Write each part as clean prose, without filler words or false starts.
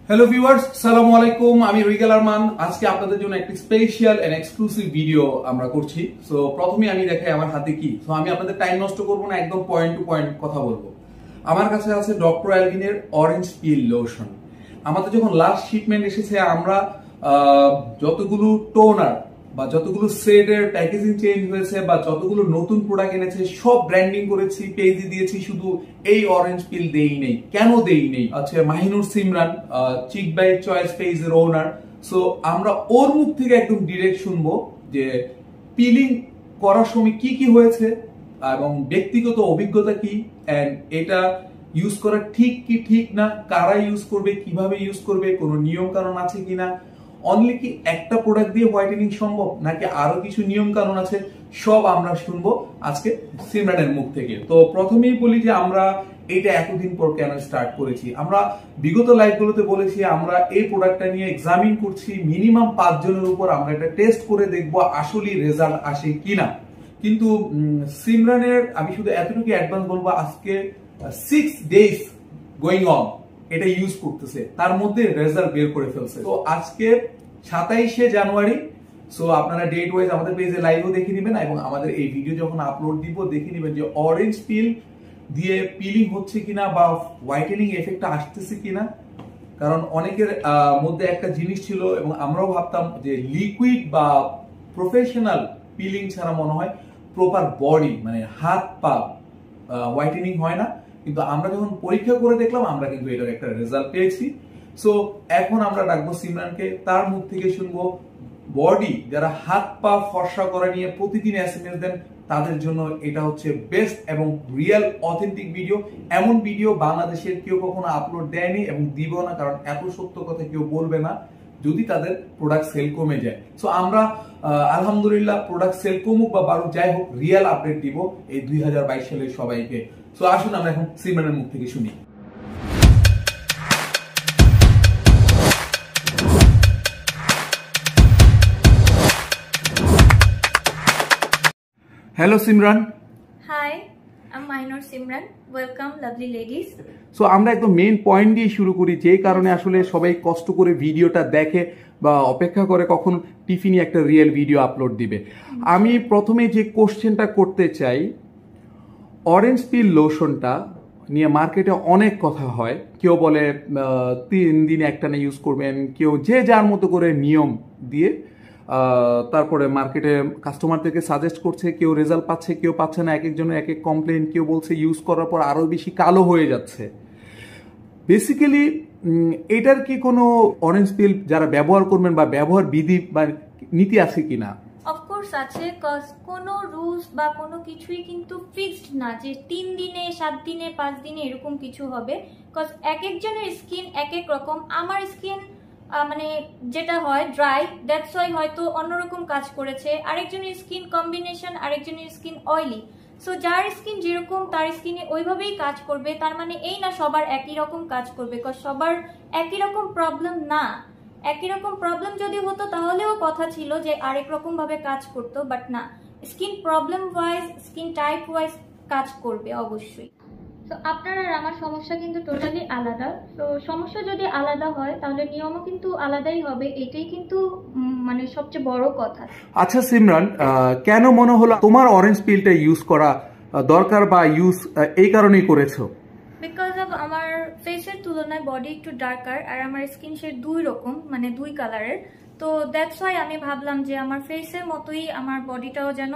Hello viewers, আসসালামু আলাইকুম। আমি রিগাল আরমান। আজকে আপনাদের জন্য একটি স্পেশাল এন্ড এক্সক্লুসিভ ভিডিও আমরা করছি। সো প্রথমে আমি দেখাই আমার হাতে কি। সো আমি আপনাদের টাইম নষ্ট করব না, একদম পয়েন্ট টু পয়েন্ট কথা বলবো। আমার কাছে আছে ডক্টর অ্যালভিনের অরেঞ্জ পিল লোশন। আমাদের যখন লাস্ট শিপমেন্ট এসেছে, আমরা যতগুলো টোনার বা যতগুলো সেটের প্যাকেজিং চেঞ্জ হয়েছে বা যতগুলো নতুন প্রোডাক্ট এনেছে সব ব্র্যান্ডিং করেছি, পেজে দিয়েছি, শুধু এই অরেঞ্জ পিল দেই নেই। কেন দেই নেই? আচ্ছা, মাহিনুর সিমরান, চিক বাই চয়েস পেজের ওনার। সো আমরা ওর মুখ থেকে একদম ডিরেক্ট শুনবো যে পিলিং করার সময় কি কি হয়েছে এবং ব্যক্তিগত অভিজ্ঞতা কি, এন্ড এটা ইউজ করা ঠিক কি ঠিক না, কারা ইউজ করবে, কিভাবে ইউজ করবে, কোনো নিয়ম কানুন আছে কিনা, অনলি কি একটা প্রোডাক্ট দিয়ে হোয়াইটেনিং সম্ভব নাকি আরো কিছু নিয়ম কানুন আছে, সব আমরা শুনবো আজকে সিমরানের মুখ থেকে। তো প্রথমেই বলি যে আমরা এটা এতদিন পর কেন স্টার্ট করেছি। আমরা বিগত লাইভগুলোতে বলেছি আমরা এই প্রোডাক্টটা নিয়ে এক্সামিন করছি, মিনিমাম 5 জনের উপর আমরা এটা টেস্ট করে দেখবো আসলে রেজাল্ট আসে কিনা। কিন্তু সিমরানের আমি শুধু এতটুকু অ্যাডভান্স বলবো, আজকে 6 ডেজ গোয়িং অন এটা ইউজ করতেছে, তার মধ্যে রেজাল্ট বের করে ফেলছে। তো আজকে 27শে জানুয়ারি। সো আপনারা ডেট ওয়াইজ আমাদের পেজে লাইভও দেখে নেবেন এবং আমাদের এই ভিডিও যখন আপলোড দিব দেখে নেবেন যে অরেঞ্জ পিল দিয়ে পিলিং হচ্ছে কিনা বা হোয়াইটেনিং এফেক্টটা আসতেছে কিনা। কারণ অনেকের মধ্যে একটা জিনিস ছিল এবং আমরাও ভাবতাম যে লিকুইড বা প্রফেশনাল পিলিং ছাড়া মনে হয় প্রপার বডি মানে হাত পা হোয়াইটেনিং হয় না। কিন্তু আমরা যখন পরীক্ষা করে দেখলাম আমরা কিন্তু এটার একটা রেজাল্ট পেয়েছি। সো এখন আমরা ডাকবো সিমরানকে, তার মুখ থেকে শুনবো বডি যারা হাত পা ফর্সা করা নিয়ে প্রতিদিন এসএমএস দেন তাদের জন্য এটা হচ্ছে বেস্ট এবং রিয়েল অথেন্টিক ভিডিও। এমন ভিডিও বাংলাদেশের কেউ কখনো আপলোড দেয়নি এবং দিব না, কারণ এত সত্য কথা কেউ বলবে না যদি তাদের প্রোডাক্ট সেল কমে যায়। সো আমরা আলহামদুলিল্লাহ প্রোডাক্ট সেল কমুক বা বাড়ুক যাই হোক, রিয়েল আপডেট দিব এই 2022 সালের সবাইকে। সো আসুন আমরা এখন সিমরানের মুখ থেকে শুনি। Hello Simran. Hi, I'm Mahinur Simran. Welcome, lovely ladies. So আমরা একদম মেইন পয়েন্ট দিয়ে শুরু করি, যে কারণে আসলে সবাই কষ্ট করে ভিডিওটা দেখে বা অপেক্ষা করে কখন টিফিনি একটা রিয়েল ভিডিও আপলোড দিবে। আমি প্রথমে যে কোশ্চেনটা করতে চাই, অরেঞ্জ পিল লোশনটা নিয়ে মার্কেটে অনেক কথা হয়। কেউ বলে 3 দিন একটানা ইউজ করবেন, কেউ যে যার মতো করে নিয়ম দিয়ে তারপরে মার্কেটে কাস্টমারদেরকে সাজেস্ট করছে, কেউ রেজাল্ট পাচ্ছে কেউ পাচ্ছে না, এক একজনের এক এক কমপ্লেন, কেউ বলছে ইউজ করার পর আরো বেশি কালো হয়ে যাচ্ছে। বেসিক্যালি এটার কি কোনো অরেঞ্জ পিল যারা ব্যবহার করবেন বা ব্যবহার বিধি বা নীতি আছে কিনা? অফকোর্স আছে, কজ কোনো রুলস বা কোনো কিছুই কিন্তু ফিক্সড না যে 3 দিনে 7 দিনে 5 দিনে এরকম কিছু হবে। কজ এক একজনের স্কিন এক এক রকম। আমার স্কিন মানে যেটা হয় ড্রাই, দ্যাটস ওয়াই হয়তো অন্যরকম কাজ করেছে। আরেকজনের স্কিন কম্বিনেশন, আরেকজনের স্কিন অয়েলি। সো যার স্কিন যেরকম তার স্কিনে ওইভাবেই কাজ করবে, তার মানে এই না সবার একই রকম কাজ করবে। কজ সবার একই রকম প্রবলেম না। একই রকম প্রবলেম যদি হতো তাহলেও কথা ছিল যে আরেক রকম ভাবে কাজ করতো, বাট না, skin problem wise, skin type wise কাজ করবে অবশ্যই। তো আপনার আর আমার সমস্যা কিন্তু টোটালি আলাদা। তো সমস্যা যদি আলাদা হয় তাহলে নিয়মও কিন্তু আলাদাই হবে, এটাই কিন্তু মানে সবচেয়ে বড় কথা। আচ্ছা সিমরান, কেন মনে হলো তোমার অরেঞ্জ পিলটা ইউজ করা দরকার বা ইউজ এই কারণেই করেছো? বিকজ অফ আমার ফেসের তুলনায় বডি একটু ডার্কার আর আমার স্কিন শেড 2 রকম, মানে 2 কালারের। তো দ্যাটস ওয়াই আমি ভাবলাম যে আমার ফেসের মতোই আমার বডিটাও যেন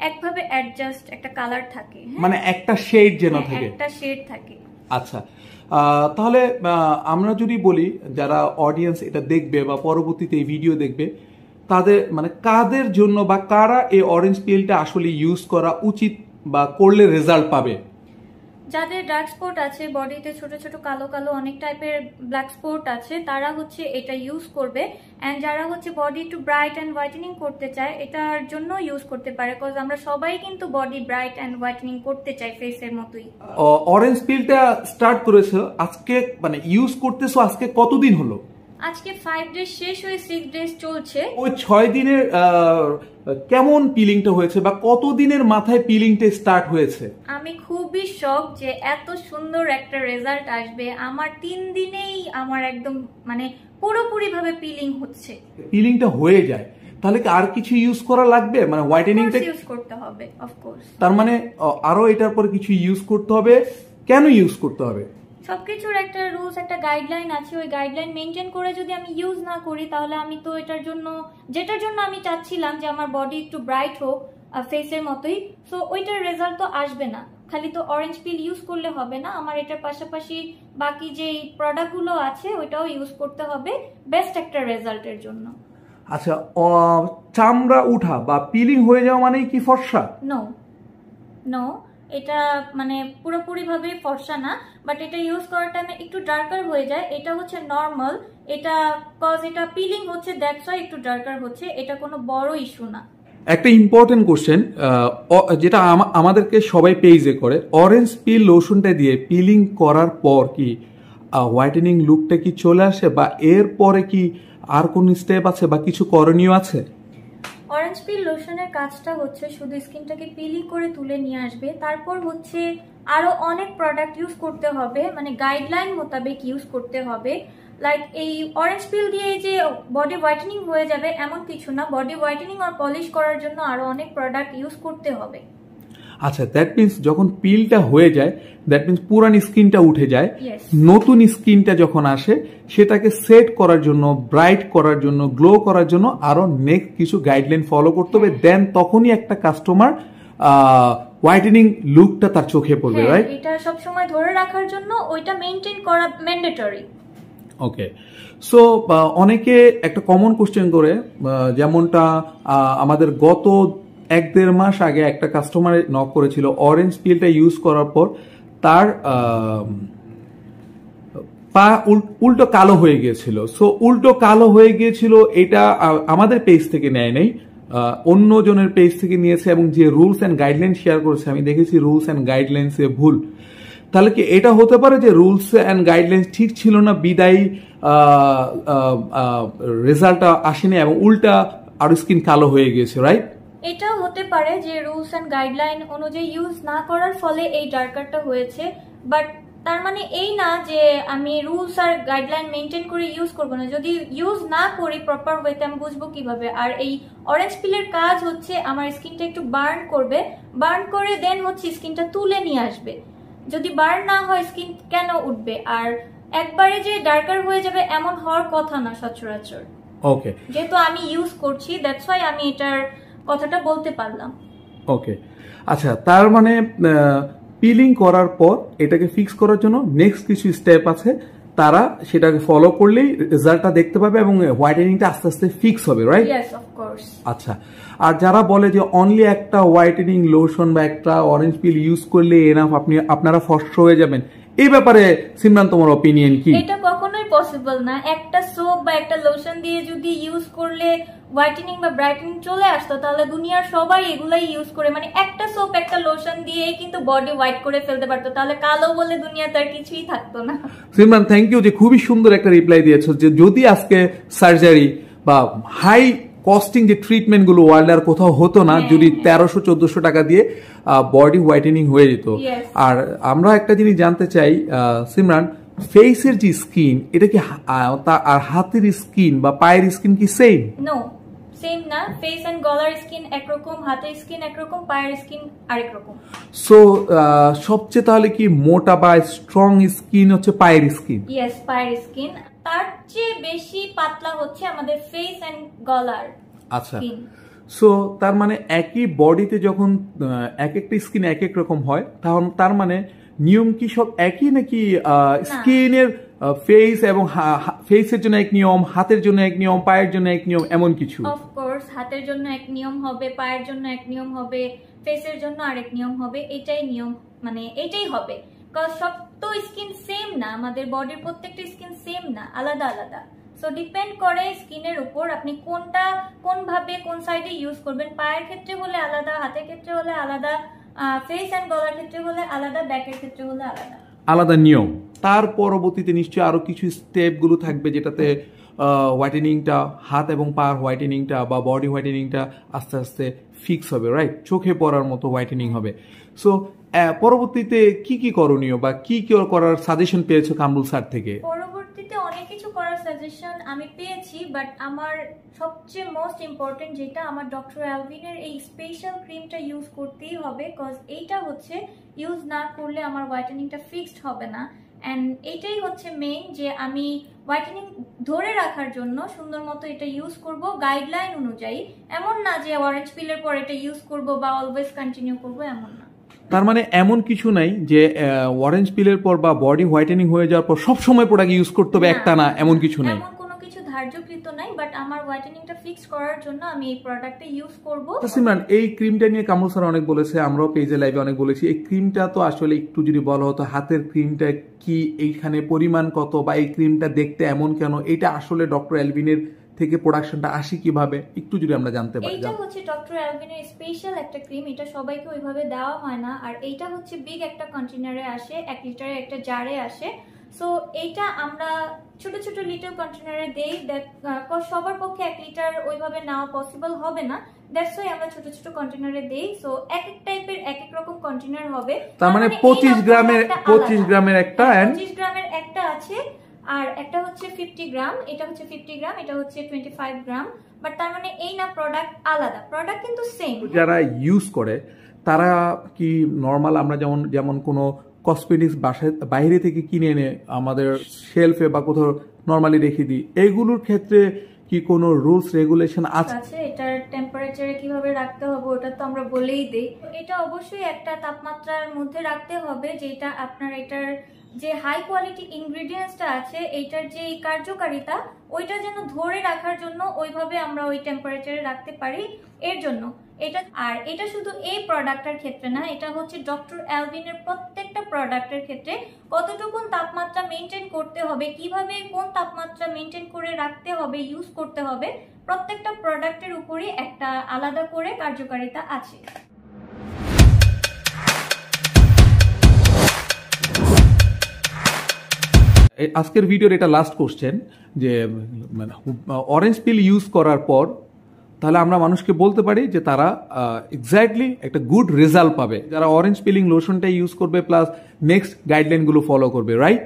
একভাবে অ্যাডজাস্ট একটা কালার থাকে, মানে একটা শেড যেন থাকে, একটা শেড থাকে। আচ্ছা, তাহলে আমরা যদি বলি যারা অডিয়েন্স এটা দেখবে বা পরবর্তীতে এই ভিডিও দেখবে, তাদের মানে কাদের জন্য বা কারা এই অরেঞ্জ পিলটা আসলে ইউজ করা উচিত বা করলে রেজাল্ট পাবে? যাদের ডার্ক স্পট আছে, বডিতে ছোট ছোট কালো কালো অনেক টাইপের ব্ল্যাক স্পট আছে, তারা হচ্ছে এটা ইউজ করবে। এন্ড যারা হচ্ছে বডি একটু ব্রাইট এন্ড হোয়াইটেনিং করতে চায়, এটার জন্য ইউজ করতে পারে। কজ আমরা সবাই কিন্তু বডি ব্রাইট এন্ড হোয়াইটেনিং করতে চাই ফেসের মতোই। অরেঞ্জ পিলটা স্টার্ট করেছো আজকে, মানে ইউজ করতেছো আজকে কতদিন হলো? আজকে 5 ডেজ শেষ হয়ে 6 ডেজ চলছে। ওই 6 দিনের কেমন পিলিংটা হয়েছে বা কত দিনের মাথায় পিলিংটা স্টার্ট হয়েছে? আমি খুবই শক যে এত সুন্দর একটা রেজাল্ট আসবে। আমার 3 দিনেই আমার একদম মানে পুরোপুরি ভাবে পিলিং হচ্ছে। পিলিংটা হয়ে যায় তাহলে কি আর কিছু ইউজ করা লাগবে, মানে হোয়াইটেনিংটা ইউজ করতে হবে অফ কোর্স। তার মানে আরো এটার পরে কিছু ইউজ করতে হবে? কেন ইউজ করতে হবে? সবকিছুর একটা রুলস, একটা গাইডলাইন আছে। ওই গাইডলাইন মেনটেন করে যদি আমি ইউজ না করি তাহলে আমি তো এটার জন্য, যেটার জন্য আমি চাচ্ছিলাম যে আমার বডি একটু ব্রাইট হোক ফেসের মতোই, সো ওইটার রেজাল্ট তো আসবে না। খালি তো অরেঞ্জ পিল ইউজ করলে হবে না, আমার এটার পাশাপাশি বাকি যে প্রোডাক্টগুলো আছে ওইটাও ইউজ করতে হবে বেস্ট একটা রেজাল্টের জন্য। আচ্ছা, চামড়া উঠা বা পিলিং হয়ে যাওয়া মানে কি ফর্সা? নো নো, এটা মানে পুরোপুরি ভাবে ফর্সা না, বাট এটা ইউজ করার টাইমে একটু ডার্কার হয়ে যায়। এটা হচ্ছে নর্মাল, এটা কজ এটা পিলিং হচ্ছে দ্যাটস ওয়াই একটু ডার্কার হচ্ছে, এটা কোনো বড় ইস্যু না। একটা ইম্পর্টেন্ট কোশ্চেন যেটা আমাদেরকে সবাই পেজে করে, অরেঞ্জ পিল লোশনটা দিয়ে পিলিং করার পর কি হোয়াইটেনিং লুকটা কি চলে আসে বা এর পরে কি আর কোন স্টেপ আছে বা কিছু করণীয় আছে? অরেঞ্জ পিল লোশনের কাজটা হচ্ছে শুধু স্কিনটাকে পিলি করে তুলে নিয়ে আসবে, তারপর হচ্ছে আরো অনেক প্রোডাক্ট ইউজ করতে হবে, মানে গাইডলাইন মোতাবেক ইউজ করতে হবে। লাইক এই অরেঞ্জ পিল দিয়ে যে বডি হোয়াইটেনিং হয়ে যাবে এমন কিছু না, বডি হোয়াইটেনিং আর পলিশ করার জন্য আরো অনেক প্রোডাক্ট ইউজ করতে হবে। আচ্ছা, দ্যাট মিনস যখন পিলটা হয়ে যায় দ্যাট মিনস পুরান স্কিনটা উঠে যায়, নতুন স্কিনটা যখন আসে সেটাকে সেট করার জন্য, ব্রাইট করার জন্য, গ্লো করার জন্য আরো নেক্সট কিছু গাইডলাইন ফলো করতে হবে, দেন তখনই একটা কাস্টমার হোয়াইটেনিং লুকটা তার চোখে পড়বে, রাইট? এটা সব সময় ধরে রাখার জন্য ওইটা মেইনটেইন করা ম্যান্ডেটরি। ওকে, সো অনেকে একটা কমন কোশ্চেন করে, যেমনটা আমাদের গত 1-1.5 মাস আগে একটা কাস্টমার নক করেছিল, অরেঞ্জ পিলটা ইউজ করার পর তার পা উল্টো কালো হয়ে গিয়েছিল। সো উল্টো কালো হয়ে গিয়েছিল, এটা আমাদের পেজ থেকে নেয় নাই, অন্য জনের পেজ থেকে নিয়েছে, এবং যে রুলস অ্যান্ড গাইডলাইন শেয়ার করেছে আমি দেখেছি রুলস অ্যান্ড গাইডলাইন্সে ভুল। তাহলে কি এটা হতে পারে যে রুলস অ্যান্ড গাইডলাইন্স ঠিক ছিল না, বিদায়ী রেজাল্টটা আসেনি এবং উল্টা আরো স্কিন কালো হয়ে গিয়েছে, রাইট? এটাও হতে পারে যে রুলস অ্যান্ড গাইডলাইন অনুযায়ী ইউজ না করার ফলে এই ডার্কারটা হয়েছে, বাট তার মানে এই না যে আমি রুলস আর গাইডলাইন মেনটেন করে ইউজ করবো না। যদি ইউজ না করি প্রপার ওয়েতে আমি বুঝবো কিভাবে? আর এই অরেঞ্জ পিলের কাজ হচ্ছে আমার স্কিনটা একটু বার্ন করবে, বার্ন করে দেন হচ্ছে স্কিনটা তুলে নিয়ে আসবে। যদি বার্ন না হয় স্কিন কেন উঠবে? আর একবারে যে ডার্কার হয়ে যাবে এমন হওয়ার কথা না সচরাচর। ওকে, যেহেতু আমি ইউজ করছি দ্যাটস ওয়াই আমি এটার কথাটা বলতে পারলাম। ওকে, আচ্ছা, তার মানে পিলিং করার পর এটাকে ফিক্স করার জন্য নেক্সট কিছু স্টেপ আছে, তারা সেটাকে ফলো করলেই রেজাল্টটা দেখতে পাবে এবং হোয়াইটেনিংটা আস্তে আস্তে ফিক্স হবে, রাইট? Yes, of course. আচ্ছা, আর যারা বলে যে অনলি একটা হোয়াইটেনিং লোশন বা একটা অরেঞ্জ পিল ইউজ করলে এনাফ, আপনারা ফর্সা হয়ে যাবেন, এই ব্যাপারে সিমরান তোমার অপিনিয়ন কি? এটা কখনোই পসিবল না। একটা সোপ বা একটা লোশন দিয়ে যদি ইউজ করলে হোয়াইটেনিং বা ব্রাইটেনিং চলে আসতো তাহলে দুনিয়ার সবাই এগুলাই ইউজ করে, মানে একটা সোপ একটা লোশন দিয়ে কিন্তু বডি হোয়াইট করে ফেলতে পারতো, তাহলে কালো বলে দুনিয়াতে আর কিছুই থাকতো না। সিমরান, থ্যাংক ইউ যে খুবই সুন্দর একটা রিপ্লাই দিয়েছো, যে যদি আজকে সার্জারি বা হাই কস্টিং যে ট্রিটমেন্ট গুলো ওয়ার্ল্ড আর কোথাও হতো না, যদি 1300-1400 টাকা দিয়ে বডি হোয়াইটেনিং হয়ে যেত। আর আমরা একটা জিনিস জানতে চাই সিমরান, ফেসের যে স্কিন এটা কি আর হাতের স্কিন বা পায়ের স্কিন কি সেম? নো, সেম না। ফেস এন্ড গলার স্কিন একরকম, হাতের স্কিন একরকম, পায়ের স্কিন আরেক রকম। সো সবচেয়ে তাহলে কি মোটা বা স্ট্রং স্কিন হচ্ছে পায়ের স্কিন? ইয়েস, পায়ের স্কিন। তার চেয়ে বেশি পাতলা হচ্ছে আমাদের ফেস এন্ড গলার। আচ্ছা, সো তার মানে একই বডিতে যখন এক একটা স্কিন এক এক রকম হয়, তখন তার মানে নিয়ম কি সব একই নাকি স্কিনের ফেস এবং ফেসের জন্য এক নিয়ম, হাতের জন্য এক নিয়ম, পায়ের জন্য এক নিয়ম, এমন কিছু? অফ কোর্স, হাতের জন্য এক নিয়ম হবে, পায়ের জন্য এক নিয়ম হবে, ফেসের জন্য আরেক নিয়ম হবে। এটাই নিয়ম, মানে এটাই হবে। কারণ সব তো স্কিন সেম না, আমাদের বডির প্রত্যেকটা স্কিন সেম না, আলাদা আলাদা। সো ডিপেন্ড করে স্কিনের উপর আপনি কোনটা কোন ভাবে কোন সাইডে ইউজ করবেন। পায়ের ক্ষেত্রে হলে আলাদা, হাতের ক্ষেত্রে হলে আলাদা, ফেস এন্ড গলার ক্ষেত্রে হলে আলাদা, ব্যাকের ক্ষেত্রে হলে আলাদা, আলাদা নিয়ম। তার পরবর্তীতে নিশ্চয়ই আরো কিছু স্টেপ গুলো থাকবে যেটাতে হোয়াইটেনিংটা, হাত এবং পার হোয়াইটেনিংটা বা বডি হোয়াইটেনিংটা আস্তে আস্তে ফিক্স হবে, রাইট? চোখে পড়ার মতো হোয়াইটেনিং হবে। সো পরবর্তীতে কি কি করণীয় বা কি কি করার সাজেশন পেয়েছো কামরুল স্যার থেকে? পরবর্তীতে অনেক কিছু করার সাজেশন আমি পেয়েছি, বাট আমার সবচেয়ে মোস্ট ইম্পর্টেন্ট যেটা, আমার ডক্টর অ্যালভিনের এই স্পেশাল ক্রিমটা ইউজ করতেই হবে, কজ এইটা হচ্ছে ইউজ না করলে আমার হোয়াইটেনিংটা ফিক্সড হবে না। অ্যান্ড এইটাই হচ্ছে মেইন, যে আমি হোয়াইটেনিং ধরে রাখার জন্য সুন্দর মতো এটা ইউজ করব গাইডলাইন অনুযায়ী। এমন না যে অরেঞ্জ পিলের পর এটা ইউজ করব বা অলওয়েজ কন্টিনিউ করব, এমন না। তার মানে এমন কিছু নাই যে অরেঞ্জ পিলের পর বা বডি হোয়াইটেনিং হয়ে যাওয়ার পর সব সময় প্রোডাক্ট ইউজ করতে হবে একটা না, এমন কিছু নাই, এমন কোনো কিছু ধার্যকৃত নাই। বাট আমার হোয়াইটেনিংটা ফিক্স করার জন্য আমি এই প্রোডাক্টটা ইউজ করব। সিমরান, এই ক্রিমটা নিয়ে কামরুল স্যার অনেক বলেছে, আমরাও পেজে লাইভে অনেক বলেছি। এই ক্রিমটা তো আসলে একটু যদি বলা হতো হাতের ক্রিমটা কি, এইখানে পরিমাণ কত, বা এই ক্রিমটা দেখতে এমন কেন, এটা আসলে ডক্টর অ্যালভিনের থেকে প্রোডাকশনটা আসে কিভাবে, একটু যদি আমরা জানতে পারি। এইটা হচ্ছে ডক্টর অ্যালভিনের স্পেশাল একটা ক্রিম, এটা সবাইকে ওইভাবে দেওয়া হয় না। আর এইটা হচ্ছে বিগ একটা কন্টেনারে আসে, 1 লিটারের একটা জারে আসে। সো এইটা আমরা ছোট ছোট লিটার কন্টেনারে দেই, সবার পক্ষে 1 লিটার ওইভাবে নেওয়া পসিবল হবে না, দ্যাটস ওয়াই আমরা ছোট ছোট কন্টেনারে দেই। সো এক এক টাইপের এক এক রকম কন্টেনার হবে। তার মানে 25 গ্রামের একটা 25 গ্রামের একটা আছে, আর একটা হচ্ছে 50 গ্রাম, এটা হচ্ছে 50 গ্রাম, এটা হচ্ছে 25 গ্রাম। বাট তার মানে এই না প্রোডাক্ট আলাদা, প্রোডাক্ট কিন্তু সেম। যারা ইউজ করে তারা কি নরমাল আমরা যেমন কোনো কসমেটিক্স বাইরে থেকে কিনে এনে আমাদের শেলফে বা কোথাও নরমালি রেখে দিই, এইগুলোর ক্ষেত্রে কি কোনো রুলস রেগুলেশন আছে? এটার টেম্পারেচারে কিভাবে রাখতে হবে ওটা তো আমরা বলেই দেই। এটা অবশ্যই একটা তাপমাত্রার মধ্যে রাখতে হবে, যেটা আপনার এটার যে হাই কোয়ালিটি ইনগ্রেডিয়েন্টসটা আছে এইটার যে কার্যকারিতা ওইটা যেন ধরে রাখার জন্য ওইভাবে আমরা ওই টেম্পারেচারে রাখতে পারি, এর জন্য এটা। আর এটা শুধু এই প্রোডাক্টের ক্ষেত্রে না, এটা হচ্ছে ডক্টর অ্যালভিনের প্রত্যেকটা প্রোডাক্টের ক্ষেত্রে কতটুকু তাপমাত্রা মেনটেন করতে হবে, কিভাবে কোন তাপমাত্রা মেনটেন করে রাখতে হবে, ইউজ করতে হবে, প্রত্যেকটা প্রোডাক্টের উপরই একটা আলাদা করে কার্যকারিতা আছে। আজকের ভিডিওর এটা লাস্ট কোশ্চেন, যে অরেঞ্জ পিল ইউজ করার পর তাহলে আমরা মানুষকে বলতে পারি যে তারা এক্স্যাক্টলি একটা গুড রেজাল্ট পাবে যারা অরেঞ্জ পিলিং লোশনটা ইউজ করবে প্লাস নেক্সট গাইডলাইনগুলো ফলো করবে, রাইট?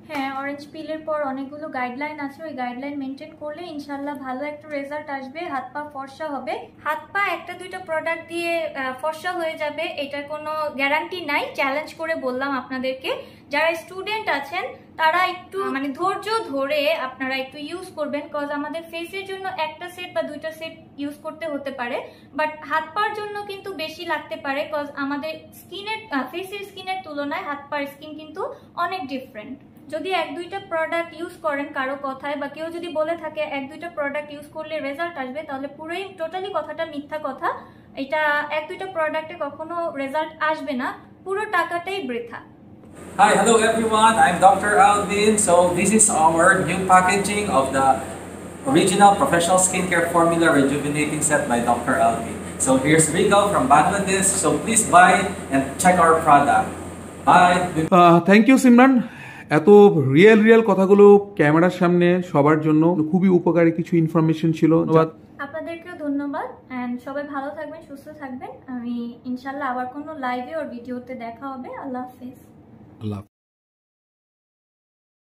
হ্যাঁ, অরেঞ্জ পিলের পর অনেকগুলো গাইডলাইন আছে, ওই গাইডলাইন মেনটেন করলে ইনশাল্লাহ ভালো একটা রেজাল্ট আসবে, হাত পা ফর্সা হবে। হাত পা একটা দুইটা প্রোডাক্ট দিয়ে ফর্সা হয়ে যাবে এটার কোনো গ্যারান্টি নাই, চ্যালেঞ্জ করে বললাম আপনাদেরকে। যারা স্টুডেন্ট আছেন তারা একটু মানে ধৈর্য ধরে আপনারা একটু ইউজ করবেন, কজ আমাদের ফেসের জন্য একটা সেট বা দুইটা সেট ইউজ করতে হতে পারে, বাট হাত পার জন্য কিন্তু বেশি লাগতে পারে, কজ আমাদের স্কিনের ফেসের স্কিনের তুলনায় হাত পার স্কিন কিন্তু অনেক ডিফারেন্ট। যদি 1-2টা প্রোডাক্ট ইউজ করেন কারো কথায়, বা কেউ যদি বলে থাকে 1-2টা প্রোডাক্ট ইউজ করলে রেজাল্ট আসবে, তাহলে পুরোই টোটালি কথাটা মিথ্যা কথা। এটা 1-2টা প্রোডাক্টে কখনো রেজাল্ট আসবে না, পুরো টাকাটাই বৃথা। Hi, hello everyone. I'm Dr. Alvin. So this is our new packaging of the original professional skincare formula rejuvenating set by Dr. Alvin. So here's Rigo from Bangladesh. So please buy and check our product. Bye. Thank you, Simran. এত real কথাগুলো ক্যামেরার সামনে সবার জন্য খুবই উপকারী কিছু information ছিল। ধন্যবাদ আপনাদেরকেও, ধন্যবাদ। এন্ড সবাই ভালো থাকবেন, সুস্থ থাকবেন। আমি ইনশাআল্লাহ আবার কোনো লাইভে ওর ভিডিওতে দেখা হবে। আল্লাহ হাফেজ। আল্লাহ।